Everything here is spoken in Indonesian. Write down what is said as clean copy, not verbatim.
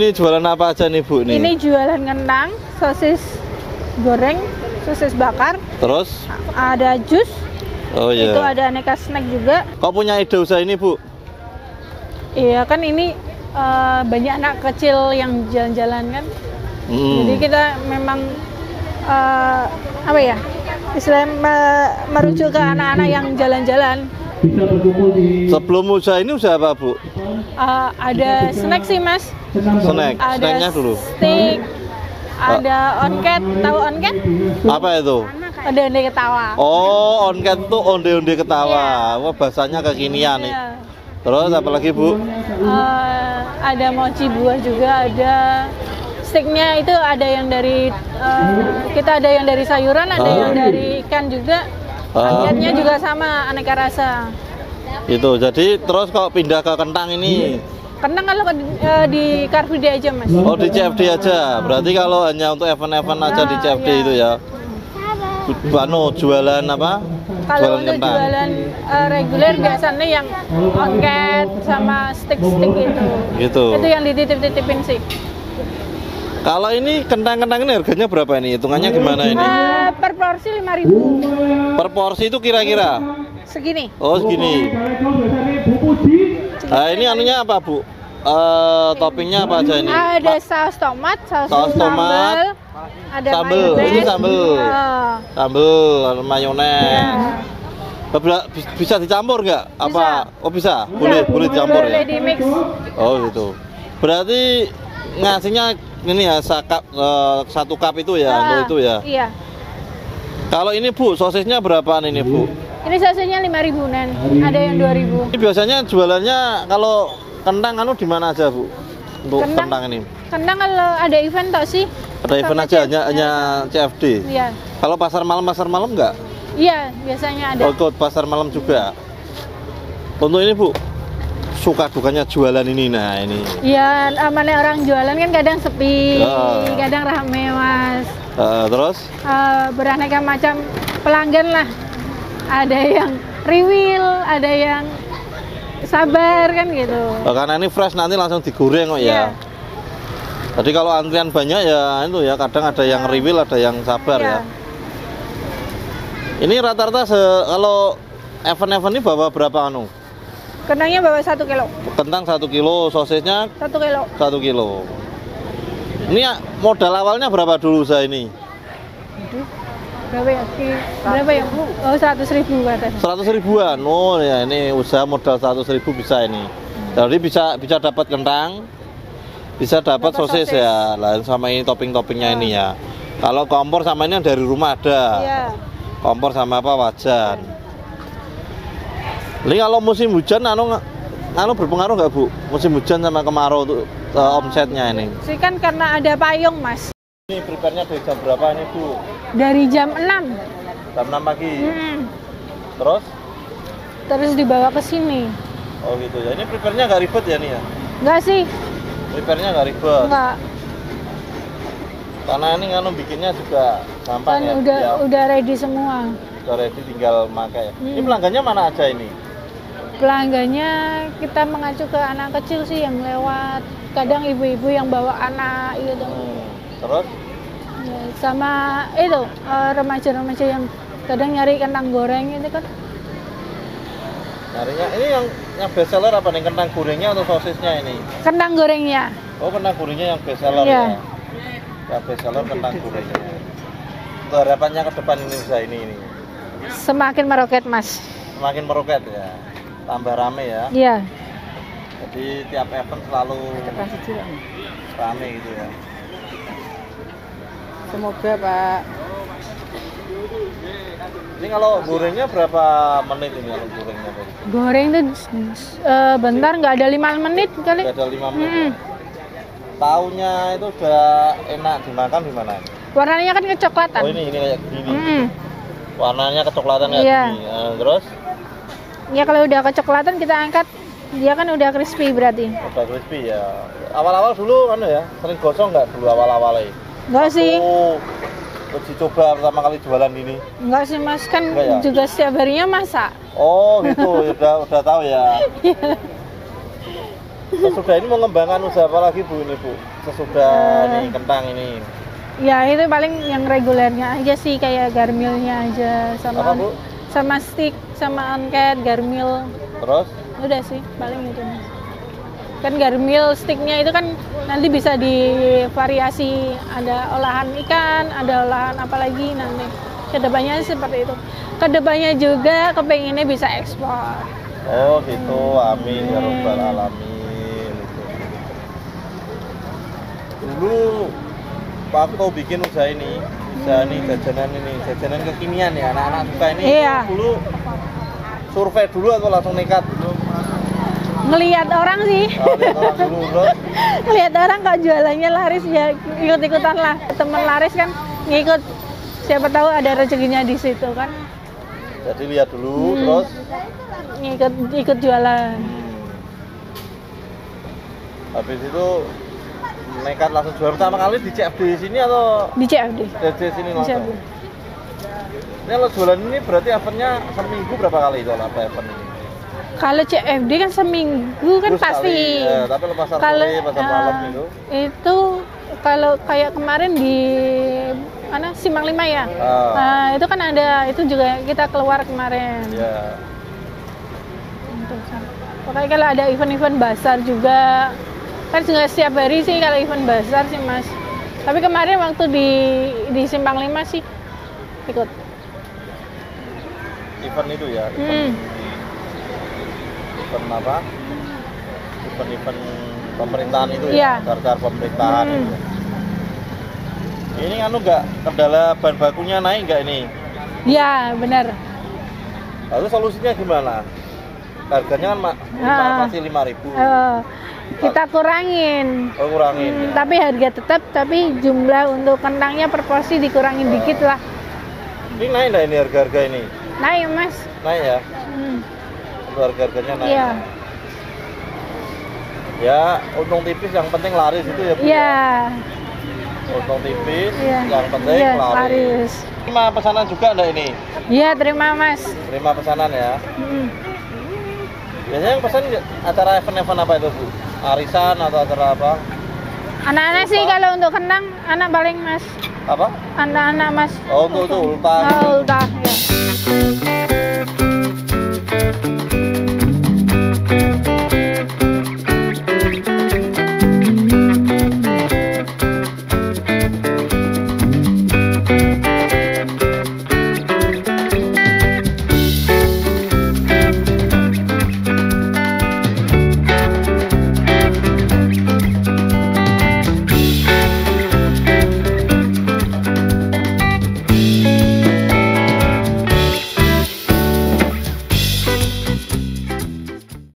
ini jualan apa aja nih Bu nih? Ini jualan kentang, sosis goreng, sosis bakar. Terus? Ada jus. Oh iya. Itu ada aneka snack juga. Kok punya ide usaha ini Bu? Iya kan ini banyak anak kecil yang jalan-jalan kan. Jadi kita memang apa ya? Istilahnya merujuk ke anak-anak yang jalan-jalan. Sebelum usaha ini usaha apa Bu? Ada snack sih Mas. Snack, snacknya dulu. Steak, ada onket, tahu onket? Apa itu? Onde-onde ketawa. Oh, onket itu onde-onde ketawa. Iya. Wah, bahasanya kekinian nih. Iya. Terus apa lagi Bu? Ada mochi buah juga, ada steaknya itu ada yang dari kita ada yang dari sayuran, ada yang dari ikan juga. Harganya juga sama, aneka rasa. Itu. Jadi terus kok pindah ke kentang ini? Kentang kalau di Car Free Day aja Mas. Oh, di CFD aja. Berarti kalau hanya untuk event-event aja di CFD iya. itu ya. Jualan apa? Kalau jualan untuk kentang. jualan reguler biasanya yang onket sama stick-stick gitu. Gitu. Itu yang dititip-titipin sih. Kalau ini kentang-kentang ini harganya berapa ini? Hitungannya gimana ini? Per porsi 5.000. Per porsi itu kira-kira? Segini. Oh, segini. Nah, ini anunya apa, Bu? Toppingnya apa aja ini? Ada saus tomat, saus tomat, sambal, ada sambel. mayones. Ini sambel. Sambel, mayones. Bisa dicampur nggak? Apa? Oh bisa. Boleh dicampur ya. Boleh di mix. Oh gitu. Berarti ngasihnya ini ya satu cup itu ya, untuk itu ya. Iya. Kalau ini Bu, sosisnya berapaan ini Bu? Ini sosisnya 5.000-an, ada yang 2.000. Ini biasanya jualannya kalau kentang di mana aja Bu? Untuk kentang ini? Kentang kalau ada event toh sih. Ada event aja, hanya CFD? Iya. Kalau pasar malam nggak? Iya, biasanya ada. Oh, ikut pasar malam juga. Untuk ini Bu, suka dukanya jualan ini, nah ini. Iya, namanya orang jualan kan kadang sepi, kadang rame Mas. Terus? Beraneka macam pelanggan lah. Ada yang riwil, ada yang sabar kan gitu. Karena ini fresh nanti langsung digoreng kok ya. Jadi kalau antrian banyak ya itu ya, kadang ada yang riwil, ada yang sabar ya. Ini rata-rata kalau event-event ini bawa berapa anu? Kentangnya bawa 1 kilo. Kentang 1 kilo, sosisnya 1 kilo. 1 kilo. Ini modal awalnya berapa dulu usaha ini? Berapa ya? Berapa ya? Oh, 100.000 katanya. 100 ribuan. Oh ya, ini usaha modal 100.000 bisa ini. Jadi bisa dapat kentang, bisa dapat sosis ya. Lain sama ini topping-toppingnya ini ya. Kalau kompor sama ini yang dari rumah ada. Iya. Kompor sama apa wajan. Ini kalau musim hujan berpengaruh nggak Bu? Musim hujan sama kemarau untuk omsetnya ini? Sih kan karena ada payung Mas. Ini prepare-nya dari jam berapa ini Bu? Dari jam 6. Jam 6 pagi. Terus? Terus dibawa ke sini. Oh gitu ya. Ini prepare-nya nggak ribet ya nih ya? Enggak sih. Prepare-nya nggak ribet. Enggak. Karena ini bikinnya juga gampang Kan ya. udah ready semua. Udah ready tinggal pakai. Ini pelanggannya mana aja ini? Pelanggannya kita mengacu ke anak kecil sih yang lewat. Kadang ibu-ibu yang bawa anak gitu. Terus? Ya, sama itu remaja-remaja yang kadang nyari kentang goreng itu kan. Nyarinya ini yang best seller apa nih, kentang gorengnya atau sosisnya ini? Kentang gorengnya. Oh, kentang gorengnya yang best seller ya. Yang best seller kentang gorengnya. Untuk harapannya ke depan ini bisa ini. Semakin meroket Mas. Semakin meroket ya. Tambah rame ya. Iya. Jadi tiap event selalu rame gitu ya. Semoga Pak. Ini kalau gorengnya berapa menit ini kalau gorengnya? Goreng tuh bentar, nggak ada 5 menit kali. Nggak ada 5 menit. Taunya itu udah enak dimakan gimana? Warnanya kan kecoklatan. Oh ini kayak gini. Warnanya kecoklatan kayak gini. Terus? Ya kalau udah kecoklatan kita angkat, dia kan udah crispy berarti. Udah crispy ya. Awal-awal dulu kan ya, sering gosong nggak dulu awal-awalnya? Enggak sih. Uji coba pertama kali jualan ini. Enggak sih Mas, kan ya? juga setiap harinya masak. Oh gitu, udah tahu ya. Sesudah ini mau ngembangkan usaha apa lagi Bu ini Bu? Sesudah nih kentang ini. Ya itu paling yang regulernya aja sih, kayak garmilnya aja sama Apa Bu? sama stick, sama angket, garmil. Terus? Udah sih, paling itu Mas. Kan garmil sticknya itu kan nanti bisa divariasi, ada olahan ikan, ada olahan apa lagi nanti. Kedepannya seperti itu. Kedepannya juga kepengennya bisa ekspor. Oh gitu, amin ya robbal alamin. Dulu aku mau bikin usaha ini jajanan kekinian ya, anak-anak suka ini. Iya. Dulu survei dulu atau langsung nekat? Ngelihat orang sih. Lihat orang dulu bro. Ngelihat orang kok jualannya laris ya ikut-ikutan lah. Temen laris kan ngikut. Siapa tahu ada rezekinya di situ kan. Jadi lihat dulu terus Ikut jualan. Habis itu nekat langsung jual. Pertama kali di CFD sini atau Di CFD. di sini Di langsung? CFD. Ini kalau jualan ini berarti eventnya seminggu berapa kali kalau apa event ini? Kalau CFD kan seminggu kan Terus pasti. Kali, ya, tapi kalau pasar sore, pasar malam itu? Itu kalau kayak kemarin di mana Simpang 5 ya. Nah, itu kan ada, itu juga kita keluar kemarin. Ya. Pokoknya kalau ada event-event basar juga, kan juga setiap hari sih kalau event basar sih Mas. Tapi kemarin waktu di Simpang 5 sih ikut. Event itu ya? Event apa? Event pemerintahan itu ya? Daftar pemerintahan itu. Ini kan nggak kendala bahan bakunya naik nggak ini? Iya benar. Lalu solusinya gimana? Harganya kan masih 5.000. Kita kurangin. Oh kurangin. Ya. Tapi harga tetap, tapi jumlah untuk kentangnya proporsi dikurangin dikit lah. Ini naik nggak ini harga-harga ini? Naik Mas. Naik ya? Untuk harga-harganya naik. Iya. Ya untung tipis yang penting laris itu ya Bu. Iya. Untung tipis Iya. yang penting laris. Terima pesanan juga enggak ini? Iya terima Mas. Terima pesanan ya. Biasanya yang pesan acara event-event apa itu Bu? Arisan atau acara apa? Anak-anak sih kalau untuk kentang anak paling Mas. Apa? Anak-anak Mas. Oh untuk itu ulta. Ulta ya.